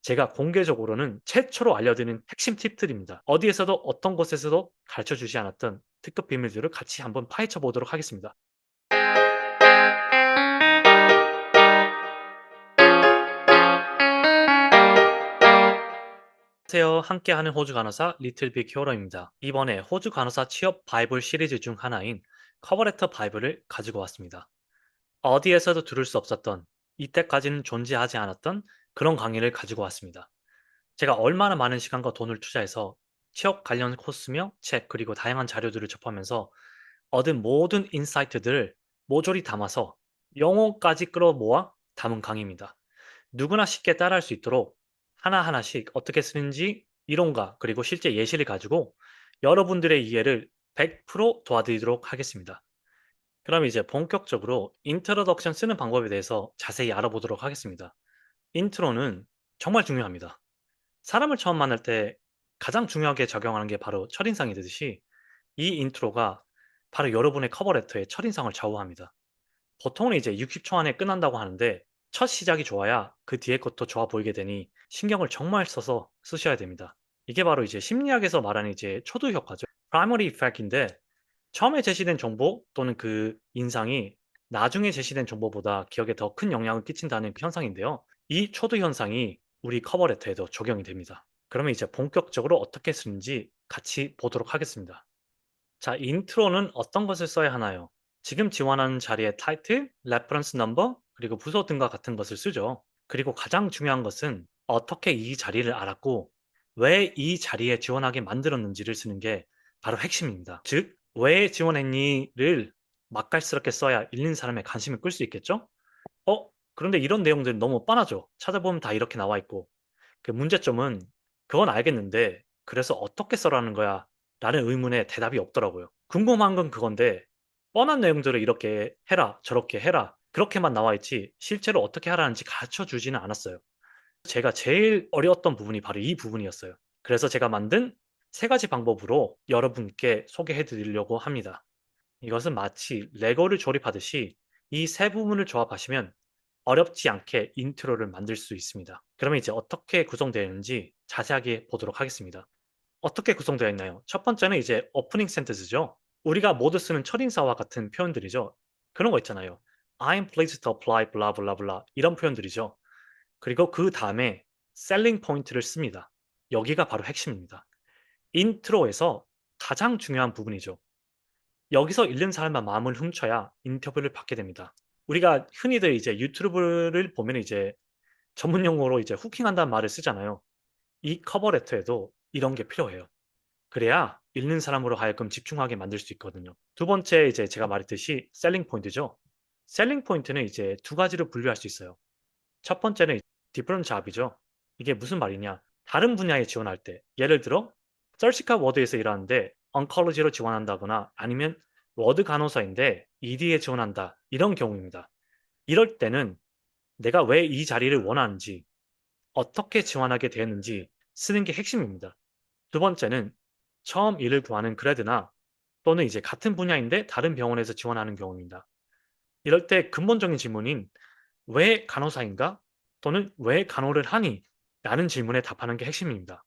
제가 공개적으로는 최초로 알려드리는 핵심 팁들입니다. 어디에서도 어떤 곳에서도 가르쳐 주지 않았던 특급 비밀들을 같이 한번 파헤쳐 보도록 하겠습니다. 안녕하세요. 함께하는 호주 간호사 리틀 빅 히어로입니다. 이번에 호주 간호사 취업 바이블 시리즈 중 하나인 커버레터 바이블을 가지고 왔습니다. 어디에서도 들을 수 없었던, 이때까지는 존재하지 않았던 그런 강의를 가지고 왔습니다. 제가 얼마나 많은 시간과 돈을 투자해서 취업 관련 코스며 책 그리고 다양한 자료들을 접하면서 얻은 모든 인사이트들을 모조리 담아서 영어까지 끌어모아 담은 강의입니다. 누구나 쉽게 따라할 수 있도록 하나하나씩 어떻게 쓰는지 이론과 그리고 실제 예시를 가지고 여러분들의 이해를 100% 도와드리도록 하겠습니다. 그럼 이제 본격적으로 인트로덕션 쓰는 방법에 대해서 자세히 알아보도록 하겠습니다. 인트로는 정말 중요합니다. 사람을 처음 만날 때 가장 중요하게 적용하는 게 바로 첫인상이 듯이 이 인트로가 바로 여러분의 커버레터의 첫인상을 좌우합니다. 보통은 이제 60초 안에 끝난다고 하는데 첫 시작이 좋아야 그 뒤에 것도 좋아 보이게 되니 신경을 정말 써서 쓰셔야 됩니다. 이게 바로 이제 심리학에서 말하는 이제 초두 효과죠. primary effect인데 처음에 제시된 정보 또는 그 인상이 나중에 제시된 정보보다 기억에 더 큰 영향을 끼친다는 그 현상인데요. 이 초두 현상이 우리 커버레터에도 적용이 됩니다. 그러면 이제 본격적으로 어떻게 쓰는지 같이 보도록 하겠습니다. 자, 인트로는 어떤 것을 써야 하나요? 지금 지원하는 자리에 타이틀, 레퍼런스 넘버, 그리고 부서 등과 같은 것을 쓰죠. 그리고 가장 중요한 것은 어떻게 이 자리를 알았고 왜 이 자리에 지원하게 만들었는지를 쓰는 게 바로 핵심입니다. 즉, 왜 지원했니를 맛깔스럽게 써야 읽는 사람의 관심을 끌 수 있겠죠? 그런데 이런 내용들은 너무 뻔하죠. 찾아보면 다 이렇게 나와 있고. 그 문제점은 그건 알겠는데 그래서 어떻게 써라는 거야? 라는 의문에 대답이 없더라고요. 궁금한 건 그건데 뻔한 내용들을 이렇게 해라, 저렇게 해라, 그렇게만 나와 있지 실제로 어떻게 하라는지 가르쳐 주지는 않았어요. 제가 제일 어려웠던 부분이 바로 이 부분이었어요. 그래서 제가 만든 세 가지 방법으로 여러분께 소개해 드리려고 합니다. 이것은 마치 레고를 조립하듯이 이 세 부분을 조합하시면 어렵지 않게 인트로를 만들 수 있습니다. 그러면 이제 어떻게 구성되어 있는지 자세하게 보도록 하겠습니다. 어떻게 구성되어 있나요? 첫 번째는 이제 오프닝 센텐스죠. 우리가 모두 쓰는 첫인사와 같은 표현들이죠. 그런 거 있잖아요. I'm pleased to apply blah blah blah 이런 표현들이죠. 그리고 그 다음에 셀링 포인트를 씁니다. 여기가 바로 핵심입니다. 인트로에서 가장 중요한 부분이죠. 여기서 읽는 사람만 마음을 훔쳐야 인터뷰를 받게 됩니다. 우리가 흔히들 이제 유튜브를 보면 이제 전문 용어로 이제 후킹한다는 말을 쓰잖아요. 이 커버 레터에도 이런 게 필요해요. 그래야 읽는 사람으로 하여금 집중하게 만들 수 있거든요. 두 번째 이제 제가 말했듯이 셀링 포인트죠. 셀링 포인트는 이제 두 가지로 분류할 수 있어요. 첫 번째는 different job이죠. 이게 무슨 말이냐? 다른 분야에 지원할 때 예를 들어 서치카 워드에서 일하는데 언컬러지로 지원한다거나 아니면 워드 간호사인데 ED에 지원한다. 이런 경우입니다. 이럴 때는 내가 왜 이 자리를 원하는지, 어떻게 지원하게 되었는지 쓰는 게 핵심입니다. 두 번째는 처음 일을 구하는 그레드나 또는 이제 같은 분야인데 다른 병원에서 지원하는 경우입니다. 이럴 때 근본적인 질문인 "왜 간호사인가?" 또는 "왜 간호를 하니?" 라는 질문에 답하는 게 핵심입니다.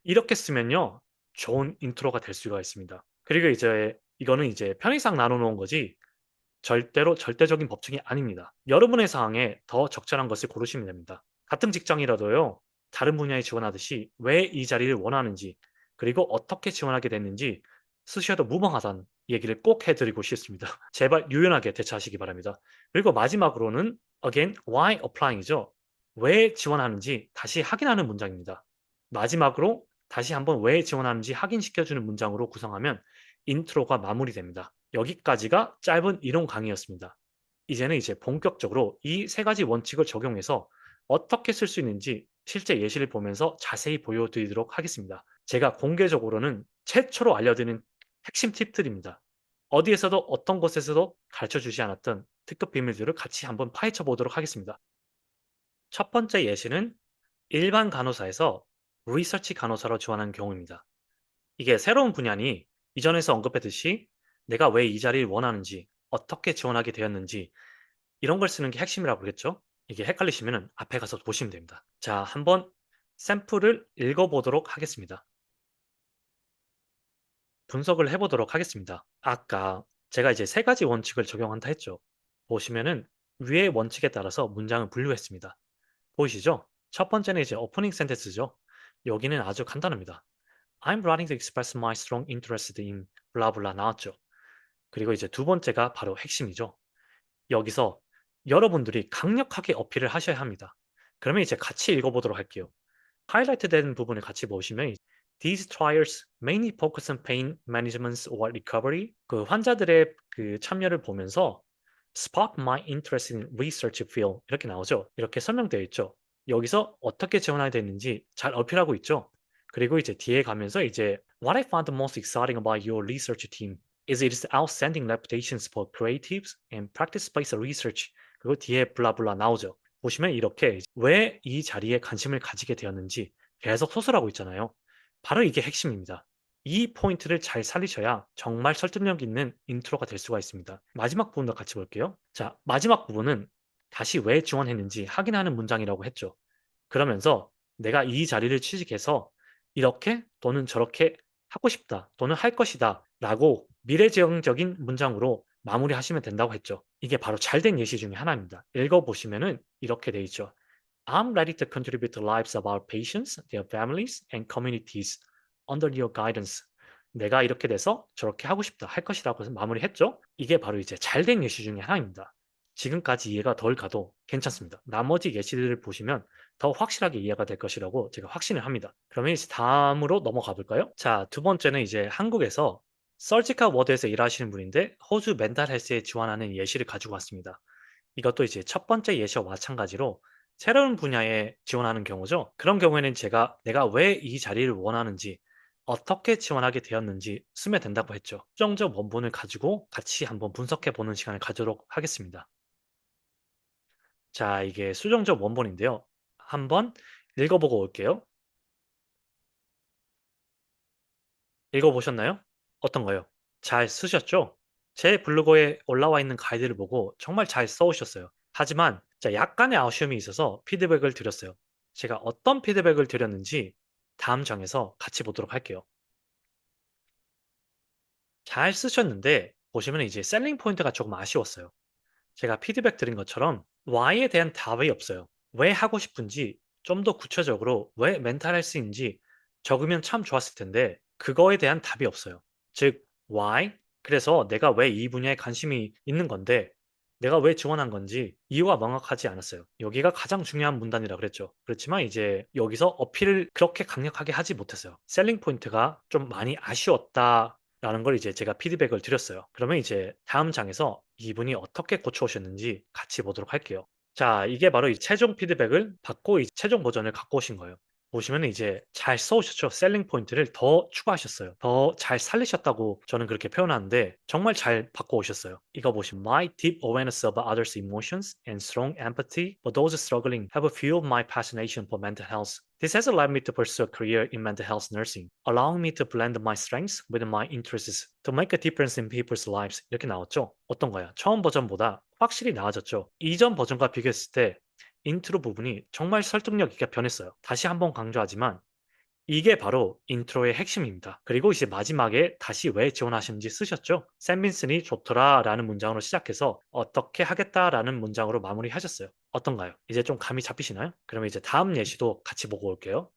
이렇게 쓰면요. 좋은 인트로가 될 수가 있습니다. 그리고 이제 이거는 이제 편의상 나눠 놓은 거지 절대로 절대적인 법칙이 아닙니다. 여러분의 상황에 더 적절한 것을 고르시면 됩니다. 같은 직장이라도요. 다른 분야에 지원하듯이 왜 이 자리를 원하는지 그리고 어떻게 지원하게 됐는지 쓰셔도 무방하다는 얘기를 꼭 해 드리고 싶습니다. 제발 유연하게 대처하시기 바랍니다. 그리고 마지막으로는 again why applying이죠. 왜 지원하는지 다시 확인하는 문장입니다. 마지막으로 다시 한번 왜 지원하는지 확인시켜 주는 문장으로 구성하면 인트로가 마무리됩니다. 여기까지가 짧은 이론 강의였습니다. 이제는 이제 본격적으로 이 세 가지 원칙을 적용해서 어떻게 쓸 수 있는지 실제 예시를 보면서 자세히 보여드리도록 하겠습니다. 제가 공개적으로는 최초로 알려드리는 핵심 팁들입니다. 어디에서도 어떤 곳에서도 가르쳐 주지 않았던 특급 비밀들을 같이 한번 파헤쳐 보도록 하겠습니다. 첫 번째 예시는 일반 간호사에서 리서치 간호사로 지원하는 경우입니다. 이게 새로운 분야니 이전에서 언급했듯이 내가 왜 이 자리를 원하는지, 어떻게 지원하게 되었는지 이런 걸 쓰는 게 핵심이라고 그랬죠? 이게 헷갈리시면 앞에 가서 보시면 됩니다. 자, 한번 샘플을 읽어보도록 하겠습니다. 분석을 해보도록 하겠습니다. 아까 제가 이제 세 가지 원칙을 적용한다 했죠. 보시면은 위의 원칙에 따라서 문장을 분류했습니다. 보이시죠? 첫 번째는 이제 오프닝 센텐스죠. 여기는 아주 간단합니다. I'm writing to express my strong interest in 블라블라 나왔죠. 그리고 이제 두 번째가 바로 핵심이죠. 여기서 여러분들이 강력하게 어필을 하셔야 합니다. 그러면 이제 같이 읽어보도록 할게요. 하이라이트 된 부분을 같이 보시면 These trials mainly focus on pain management or recovery. 그 환자들의 그 참여를 보면서 spark my interest in research field 이렇게 나오죠. 이렇게 설명되어 있죠. 여기서 어떻게 지원하게 됐는지 잘 어필하고 있죠. 그리고 이제 뒤에 가면서 이제 What I found the most exciting about your research team is its outstanding reputations for creatives and practice-based research. 그리고 뒤에 블라블라 나오죠. 보시면 이렇게 왜 이 자리에 관심을 가지게 되었는지 계속 소설하고 있잖아요. 바로 이게 핵심입니다. 이 포인트를 잘 살리셔야 정말 설득력 있는 인트로가 될 수가 있습니다. 마지막 부분도 같이 볼게요. 자, 마지막 부분은 다시 왜 지원했는지 확인하는 문장이라고 했죠. 그러면서 내가 이 자리를 취직해서 이렇게 또는 저렇게 하고 싶다 또는 할 것이다 라고 미래지향적인 문장으로 마무리하시면 된다고 했죠. 이게 바로 잘된 예시 중에 하나입니다. 읽어보시면은 이렇게 돼 있죠. I'm ready to contribute to the lives of our patients, their families, and communities under your guidance. 내가 이렇게 돼서 저렇게 하고 싶다, 할 것이라고 해서 마무리했죠. 이게 바로 이제 잘된 예시 중에 하나입니다. 지금까지 이해가 덜 가도 괜찮습니다. 나머지 예시들을 보시면 더 확실하게 이해가 될 것이라고 제가 확신을 합니다. 그러면 이제 다음으로 넘어가 볼까요? 자, 두 번째는 이제 한국에서 서지컬 워드에서 일하시는 분인데 호주 멘탈 헬스에 지원하는 예시를 가지고 왔습니다. 이것도 이제 첫 번째 예시와 마찬가지로 새로운 분야에 지원하는 경우죠. 그런 경우에는 제가 내가 왜 이 자리를 원하는지 어떻게 지원하게 되었는지 쓰면 된다고 했죠. 수정적 원본을 가지고 같이 한번 분석해 보는 시간을 가지도록 하겠습니다. 자, 이게 수정적 원본인데요. 한번 읽어보고 올게요. 읽어보셨나요? 어떤가요? 잘 쓰셨죠? 제 블로그에 올라와 있는 가이드를 보고 정말 잘 써오셨어요. 하지만 약간의 아쉬움이 있어서 피드백을 드렸어요. 제가 어떤 피드백을 드렸는지 다음 장에서 같이 보도록 할게요. 잘 쓰셨는데 보시면 이제 셀링 포인트가 조금 아쉬웠어요. 제가 피드백 드린 것처럼 why에 대한 답이 없어요. 왜 하고 싶은지 좀 더 구체적으로 왜 멘탈 헬스인지 적으면 참 좋았을 텐데 그거에 대한 답이 없어요. 즉 why? 그래서 내가 왜 이 분야에 관심이 있는 건데 내가 왜 지원한 건지 이유가 명확하지 않았어요. 여기가 가장 중요한 문단이라 그랬죠. 그렇지만 이제 여기서 어필을 그렇게 강력하게 하지 못했어요. 셀링 포인트가 좀 많이 아쉬웠다라는 걸 이제 제가 피드백을 드렸어요. 그러면 이제 다음 장에서 이분이 어떻게 고쳐오셨는지 같이 보도록 할게요. 자, 이게 바로 이 최종 피드백을 받고 이 최종 버전을 갖고 오신 거예요. 보시면 이제 잘 써 오셨죠. 셀링 포인트를 더 추가하셨어요. 더 잘 살리셨다고 저는 그렇게 표현하는데 정말 잘 바꿔 오셨어요. 이거 보시면 My deep awareness of others' emotions and strong empathy for those struggling have fueled my fascination for mental health. This has led me to pursue a career in mental health nursing, allowing me to blend my strengths with my interests to make a difference in people's lives. 이렇게 나왔죠. 어떤가요? 처음 버전보다 확실히 나아졌죠. 이전 버전과 비교했을 때 인트로 부분이 정말 설득력 있게 변했어요. 다시 한번 강조하지만 이게 바로 인트로의 핵심입니다. 그리고 이제 마지막에 다시 왜 지원하시는지 쓰셨죠? 샘 빈슨이 좋더라라는 문장으로 시작해서 어떻게 하겠다라는 문장으로 마무리하셨어요. 어떤가요? 이제 좀 감이 잡히시나요? 그러면 이제 다음 예시도 같이 보고 올게요.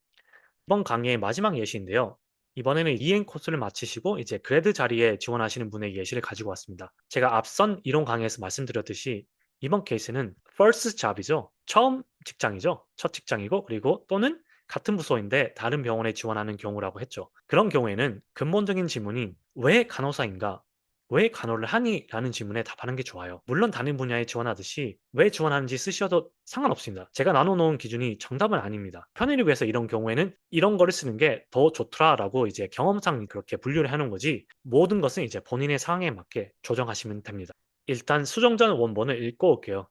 이번 강의의 마지막 예시인데요. 이번에는 EN 코스를 마치시고 이제 그레드 자리에 지원하시는 분의 예시를 가지고 왔습니다. 제가 앞선 이론 강의에서 말씀드렸듯이 이번 케이스는 first job이죠. 처음 직장이죠. 첫 직장이고 그리고 또는 같은 부서인데 다른 병원에 지원하는 경우라고 했죠. 그런 경우에는 근본적인 질문인 왜 간호사인가? 왜 간호를 하니? 라는 질문에 답하는 게 좋아요. 물론 다른 분야에 지원하듯이 왜 지원하는지 쓰셔도 상관없습니다. 제가 나눠놓은 기준이 정답은 아닙니다. 편의를 위해서 이런 경우에는 이런 거를 쓰는 게 더 좋더라라고 이제 경험상 그렇게 분류를 해놓은 거지 모든 것은 이제 본인의 상황에 맞게 조정하시면 됩니다. 일단 수정전 원본을 읽고 올게요.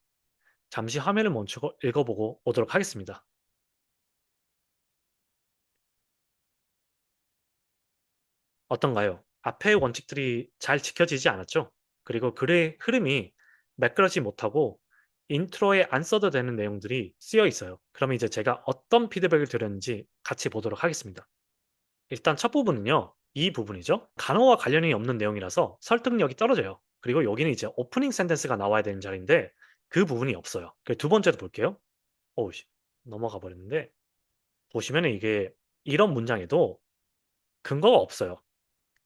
잠시 화면을 멈추고 읽어보고 오도록 하겠습니다. 어떤가요? 앞의 원칙들이 잘 지켜지지 않았죠? 그리고 글의 흐름이 매끄러지 못하고 인트로에 안 써도 되는 내용들이 쓰여 있어요. 그러면 이제 제가 어떤 피드백을 드렸는지 같이 보도록 하겠습니다. 일단 첫 부분은요. 이 부분이죠. 단어와 관련이 없는 내용이라서 설득력이 떨어져요. 그리고 여기는 이제 오프닝 센텐스가 나와야 되는 자리인데 그 부분이 없어요. 두 번째도 볼게요. 어우 씨. 넘어가 버렸는데 보시면은 이게 이런 문장에도 근거가 없어요.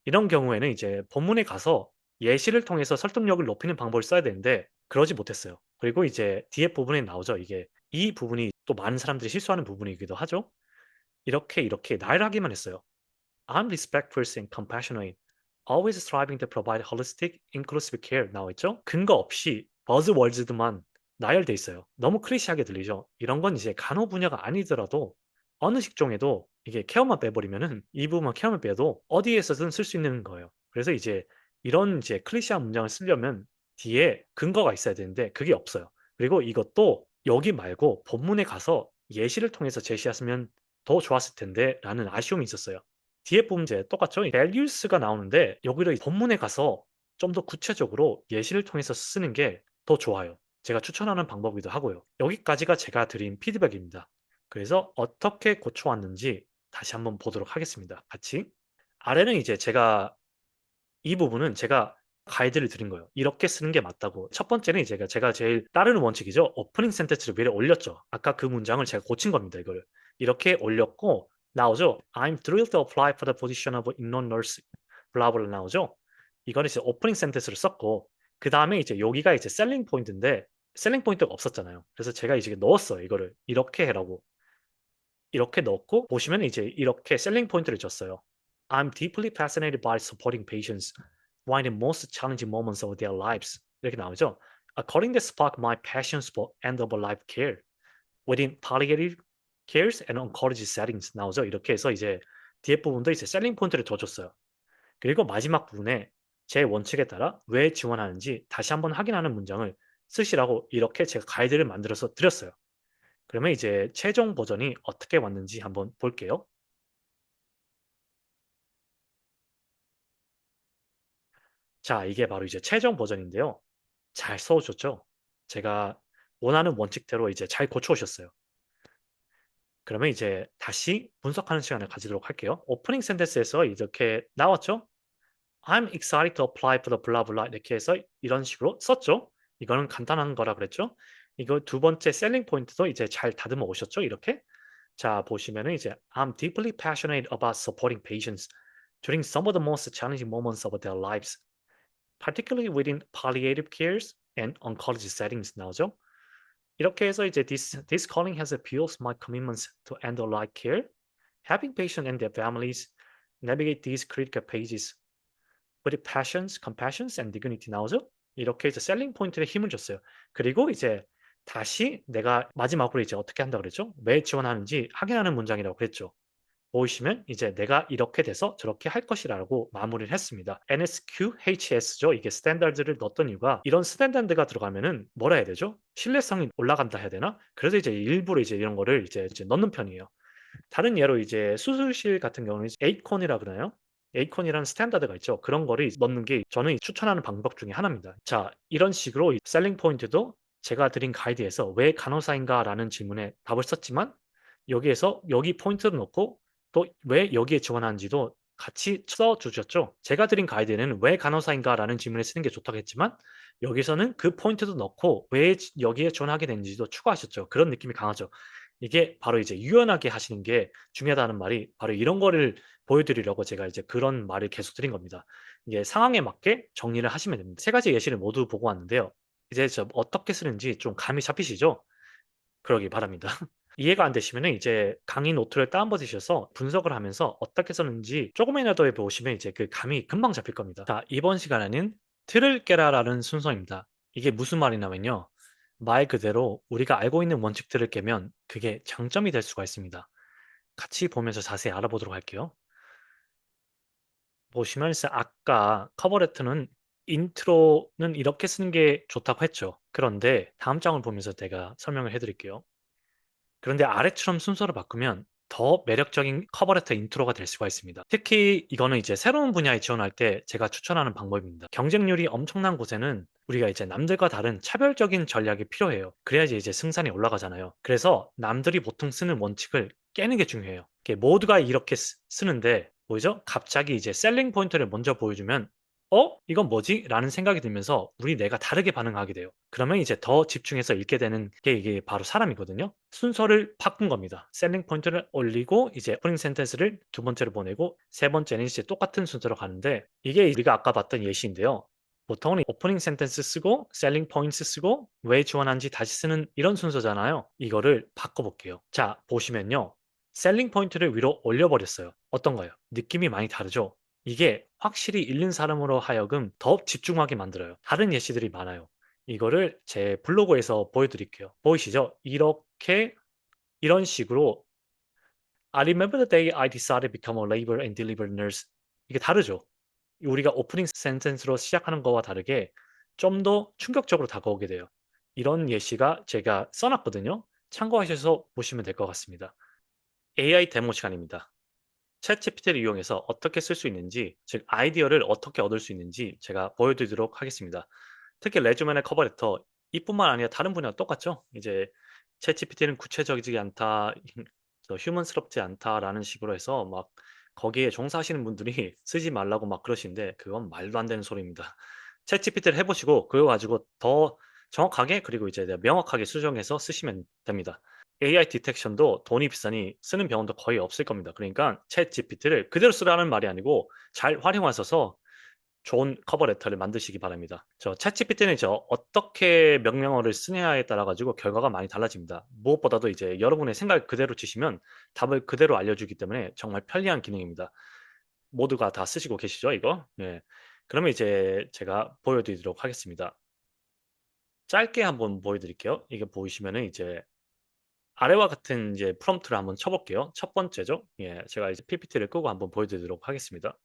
이런 경우에는 이제 본문에 가서 예시를 통해서 설득력을 높이는 방법을 써야 되는데 그러지 못했어요. 그리고 이제 뒤에 부분에 나오죠. 이게 이 부분이 또 많은 사람들이 실수하는 부분이기도 하죠. 이렇게 나열하기만 했어요. I'm respectful and compassionate. Always striving to provide holistic, inclusive care 나와 있죠? 근거 없이 버즈월드만 나열돼 있어요. 너무 클리시하게 들리죠? 이런 건 이제 간호 분야가 아니더라도 어느 직종에도 이게 케어만 빼버리면은 이 부분만 케어만 빼도 어디에서든 쓸 수 있는 거예요. 그래서 이제 이런 이제 클리시한 문장을 쓰려면 뒤에 근거가 있어야 되는데 그게 없어요. 그리고 이것도 여기 말고 본문에 가서 예시를 통해서 제시했으면 더 좋았을 텐데라는 아쉬움이 있었어요. 뒤에 보면 이제 똑같죠. values가 나오는데 여기를 본문에 가서 좀 더 구체적으로 예시를 통해서 쓰는 게 더 좋아요. 제가 추천하는 방법이기도 하고요. 여기까지가 제가 드린 피드백입니다. 그래서 어떻게 고쳐 왔는지 다시 한번 보도록 하겠습니다. 같이. 아래는 이제 이 부분은 제가 가이드를 드린 거예요. 이렇게 쓰는 게 맞다고. 첫 번째는 제가 제일 따르는 원칙이죠. 오프닝 센텐스를 위에 올렸죠. 아까 그 문장을 제가 고친 겁니다, 이거를. 이렇게 올렸고 나오죠. "I'm thrilled to apply for the position of in-law nurse." 블라블라 나오죠. 이거는 이제 오프닝 센텐스를 썼고 그다음에 이제 여기가 이제 셀링 포인트인데 셀링 포인트가 없었잖아요. 그래서 제가 이제 넣었어요, 이거를. 이렇게 해라고. 이렇게 넣고 보시면 이제 이렇게 셀링 포인트를 줬어요. "I'm deeply fascinated by supporting patients while in most challenging moments of their lives." 이렇게 나오죠. "According that spark my passions for end of life care within palliative cares and oncology settings." 나오죠. 이렇게 해서 이제 뒤에 부분도 이제 셀링 포인트를 더 줬어요. 그리고 마지막 부분에 제 원칙에 따라 왜 지원하는지 다시 한번 확인하는 문장을 쓰시라고 이렇게 제가 가이드를 만들어서 드렸어요. 그러면 이제 최종 버전이 어떻게 왔는지 한번 볼게요. 자, 이게 바로 이제 최종 버전인데요. 잘 써 오셨죠? 제가 원하는 원칙대로 이제 잘 고쳐 오셨어요. 그러면 이제 다시 분석하는 시간을 가지도록 할게요. 오프닝 센텐스에서 이렇게 나왔죠? "I'm excited to apply for the blah blah." 이렇게 해서 이런 식으로 썼죠. 이거는 간단한 거라 그랬죠. 이거 두 번째 셀링 포인트도 이제 잘 다듬어 오셨죠, 이렇게? 자, 보시면은 이제 "I'm deeply passionate about supporting patients during some of the most challenging moments of their lives, particularly within palliative cares and oncology settings." 나오죠. 이렇게 해서 이제 "This calling has fueled my commitments to end of life care, helping patients and their families navigate these critical pages with passions, compassions and dignity." 나오죠? 이렇게 이제 셀링 포인트에 힘을 줬어요. 그리고 이제 다시 내가 마지막으로 이제 어떻게 한다고 그랬죠? 왜 지원하는지 확인하는 문장이라고 그랬죠. 보이시면 이제 "내가 이렇게 돼서 저렇게 할 것이라."고 마무리를 했습니다. NSQHS죠. 이게 스탠다드를 넣었던 이유가 이런 스탠다드가 들어가면은 뭐라 해야 되죠? 신뢰성이 올라간다 해야 되나? 그래서 이제 일부러 이제 이런 거를 이제 넣는 편이에요. 다른 예로 이제 수술실 같은 경우는 이제 에이콘이라 그러나요? 에이콘이라는 스탠다드가 있죠. 그런 거를 넣는 게 저는 추천하는 방법 중에 하나입니다. 자, 이런 식으로 이 셀링 포인트도 제가 드린 가이드에서 "왜 간호사인가?"라는 질문에 답을 썼지만 여기에서 여기 포인트도 넣고 또 왜 여기에 지원하는지도 같이 써 주셨죠. 제가 드린 가이드에는 "왜 간호사인가?"라는 질문에 쓰는 게 좋다고 했지만 여기서는 그 포인트도 넣고 왜 여기에 지원하게 됐는지도 추가하셨죠. 그런 느낌이 강하죠. 이게 바로 이제 유연하게 하시는 게 중요하다는 말이 바로 이런 거를 보여 드리려고 제가 이제 그런 말을 계속 드린 겁니다. 이게 상황에 맞게 정리를 하시면 됩니다. 세 가지 예시를 모두 보고 왔는데요. 이제 어떻게 쓰는지 좀 감이 잡히시죠? 그러길 바랍니다. 이해가 안 되시면은 이제 강의 노트를 다운받으셔서 분석을 하면서 어떻게 썼는지 조금이라도 해 보시면 이제 그 감이 금방 잡힐 겁니다. 자, 이번 시간에는 틀을 깨라라는 순서입니다. 이게 무슨 말이냐면요. 말 그대로 우리가 알고 있는 원칙들을 깨면 그게 장점이 될 수가 있습니다. 같이 보면서 자세히 알아보도록 할게요. 보시면 아까 커버 레터는 인트로는 이렇게 쓰는 게 좋다고 했죠. 그런데 다음 장을 보면서 제가 설명을 해 드릴게요. 그런데 아래처럼 순서를 바꾸면 더 매력적인 커버레터 인트로가 될 수가 있습니다. 특히 이거는 이제 새로운 분야에 지원할 때 제가 추천하는 방법입니다. 경쟁률이 엄청난 곳에는 우리가 이제 남들과 다른 차별적인 전략이 필요해요. 그래야지 이제 승산이 올라가잖아요. 그래서 남들이 보통 쓰는 원칙을 깨는 게 중요해요. 이게 모두가 이렇게 쓰는데 뭐죠? 갑자기 이제 셀링 포인트를 먼저 보여주면 이건 뭐지? 라는 생각이 들면서 우리 뇌가 다르게 반응하게 돼요. 그러면 이제 더 집중해서 읽게 되는 게 이게 바로 사람이거든요. 순서를 바꾼 겁니다. 셀링 포인트를 올리고 이제 오프닝 센텐스를 두 번째로 보내고 세 번째는 이제 똑같은 순서로 가는데 이게 우리가 아까 봤던 예시인데요. 보통은 오프닝 센텐스 쓰고 셀링 포인트 쓰고 왜 지원한지 다시 쓰는 이런 순서잖아요. 이거를 바꿔볼게요. 자, 보시면요. 셀링 포인트를 위로 올려버렸어요. 어떤가요? 느낌이 많이 다르죠? 이게 확실히 읽는 사람으로 하여금 더 집중하게 만들어요. 다른 예시들이 많아요. 이거를 제 블로그에서 보여드릴게요. 보이시죠? 이렇게 이런 식으로 I remember the day I decided to become a labor and deliver nurse. 이게 다르죠? 우리가 오프닝 센텐스로 시작하는 거와 다르게 좀 더 충격적으로 다가오게 돼요. 이런 예시가 제가 써 놨거든요. 참고하셔서 보시면 될 것 같습니다. AI 데모 시간입니다. 챗GPT를 이용해서 어떻게 쓸 수 있는지, 즉 아이디어를 어떻게 얻을 수 있는지 제가 보여드리도록 하겠습니다. 특히 레주메의 커버 레터 이뿐만 아니라 다른 분야도 똑같죠. 이제 챗GPT는 구체적이지 않다, 휴먼스럽지 않다라는 식으로 해서 막 거기에 종사하시는 분들이 쓰지 말라고 막 그러시는데 그건 말도 안 되는 소리입니다. 챗GPT를 해보시고 그거 가지고 더 정확하게 그리고 이제 명확하게 수정해서 쓰시면 됩니다. AI 디텍션도 돈이 비싸니 쓰는 병원도 거의 없을 겁니다. 그러니까 챗GPT를 그대로 쓰라는 말이 아니고 잘 활용하셔서 좋은 커버 레터를 만드시기 바랍니다. 저 챗GPT는 어떻게 명령어를 쓰냐에 따라 가지고 결과가 많이 달라집니다. 무엇보다도 이제 여러분의 생각을 그대로 주시면 답을 그대로 알려주기 때문에 정말 편리한 기능입니다. 모두가 다 쓰시고 계시죠, 이거? 네. 그러면 이제 제가 보여드리도록 하겠습니다. 짧게 한번 보여드릴게요. 이게 보이시면은 이제 아래와 같은 이제 프롬프트를 한번 쳐볼게요. 첫 번째죠. 예, 제가 이제 PPT를 끄고 한번 보여드리도록 하겠습니다.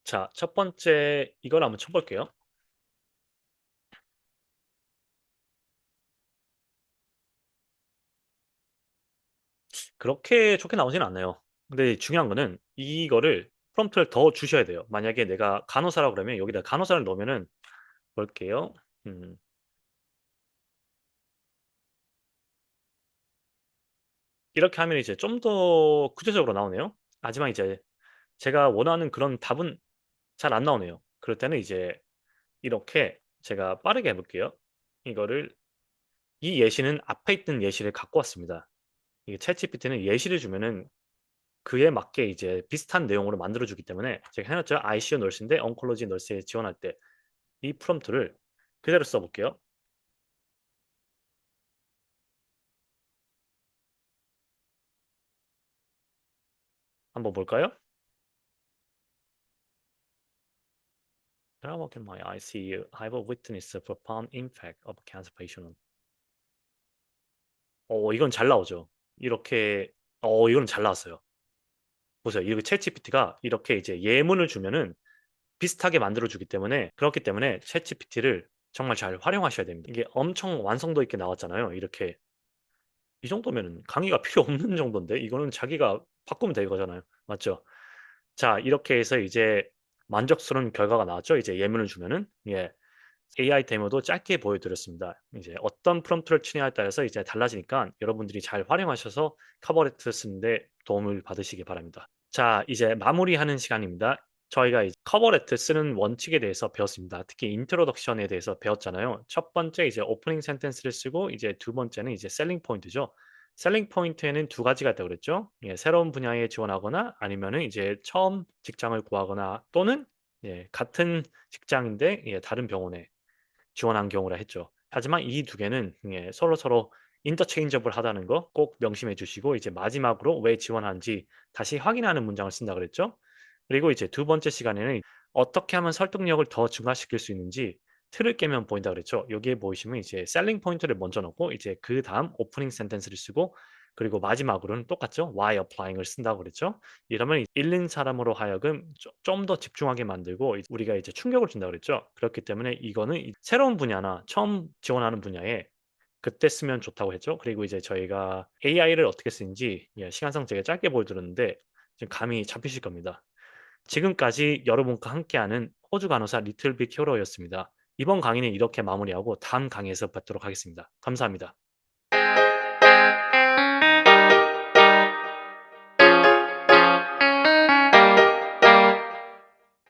자, 첫 번째 이걸 한번 쳐볼게요. 그렇게 좋게 나오진 않아요. 근데 중요한 거는 이거를 프롬프트를 더 주셔야 돼요. 만약에 내가 간호사라고 그러면 여기다 간호사를 넣으면은 볼게요. 음, 이렇게 하면 이제 좀 더 구체적으로 나오네요. 하지만 이제 제가 원하는 그런 답은 잘 안 나오네요. 그럴 때는 이제 이렇게 제가 빠르게 해볼게요. 이거를 이 예시는 앞에 있던 예시를 갖고 왔습니다. 이게 챗GPT는 예시를 주면은 그에 맞게 이제 비슷한 내용으로 만들어 주기 때문에 제가 해 놨죠. ICU 널스인데 언콜로지 널스에 지원할 때 이 프롬프트를 그대로 써 볼게요. 한번 볼까요? When I walk in my ICU, I have witnessed a profound impact of cancer patient. 이건 잘 나오죠. 이렇게 이건 잘 나왔어요. 보세요. 이렇게 챗GPT가 이렇게 이제 예문을 주면은 비슷하게 만들어 주기 때문에 그렇기 때문에 챗GPT를 정말 잘 활용하셔야 됩니다. 이게 엄청 완성도 있게 나왔잖아요. 이렇게 이 정도면은 강의가 필요 없는 정도인데 이거는 자기가 바꾸면 될 거잖아요. 맞죠? 자, 이렇게 해서 이제 만족스러운 결과가 나왔죠. 이제 예문을 주면은. 예. AI 데모도 짧게 보여드렸습니다. 이제 어떤 프롬프트를 치냐에 따라서 이제 달라지니까 여러분들이 잘 활용하셔서 커버레터 쓰는데 도움을 받으시기 바랍니다. 자, 이제 마무리하는 시간입니다. 저희가 이제 커버레터 쓰는 원칙에 대해서 배웠습니다. 특히 인트로덕션에 대해서 배웠잖아요. 첫 번째 이제 오프닝 센텐스를 쓰고 이제 두 번째는 이제 셀링 포인트죠. 셀링 포인트에는 두 가지가 있다고 그랬죠. 예, 새로운 분야에 지원하거나 아니면은 이제 처음 직장을 구하거나 또는 같은 직장인데 다른 병원에 지원한 경우라 했죠. 하지만 이 두 개는 서로서로 인터체인저블 하다는 거 꼭 명심해 주시고 이제 마지막으로 왜 지원한지 다시 확인하는 문장을 쓴다 그랬죠. 그리고 이제 두 번째 시간에는 어떻게 하면 설득력을 더 증가시킬 수 있는지 틀을 깨면 보인다 그랬죠. 여기에 보이시면 이제 셀링 포인트를 먼저 넣고 이제 그다음 오프닝 센텐스를 쓰고 그리고 마지막으로는 똑같죠. why applying을 쓴다고 그랬죠. 이러면 읽는 사람으로 하여금 좀 더 집중하게 만들고 우리가 이제 충격을 준다고 그랬죠. 그렇기 때문에 이거는 새로운 분야나 처음 지원하는 분야에 그때 쓰면 좋다고 했죠. 그리고 이제 저희가 AI를 어떻게 쓰는지 시간상 되게 짧게 보여드렸는데 지금 감이 잡히실 겁니다. 지금까지 여러분과 함께하는 호주 간호사 리틀 빅 히어로였습니다. 이번 강의는 이렇게 마무리하고 다음 강의에서 뵙도록 하겠습니다. 감사합니다.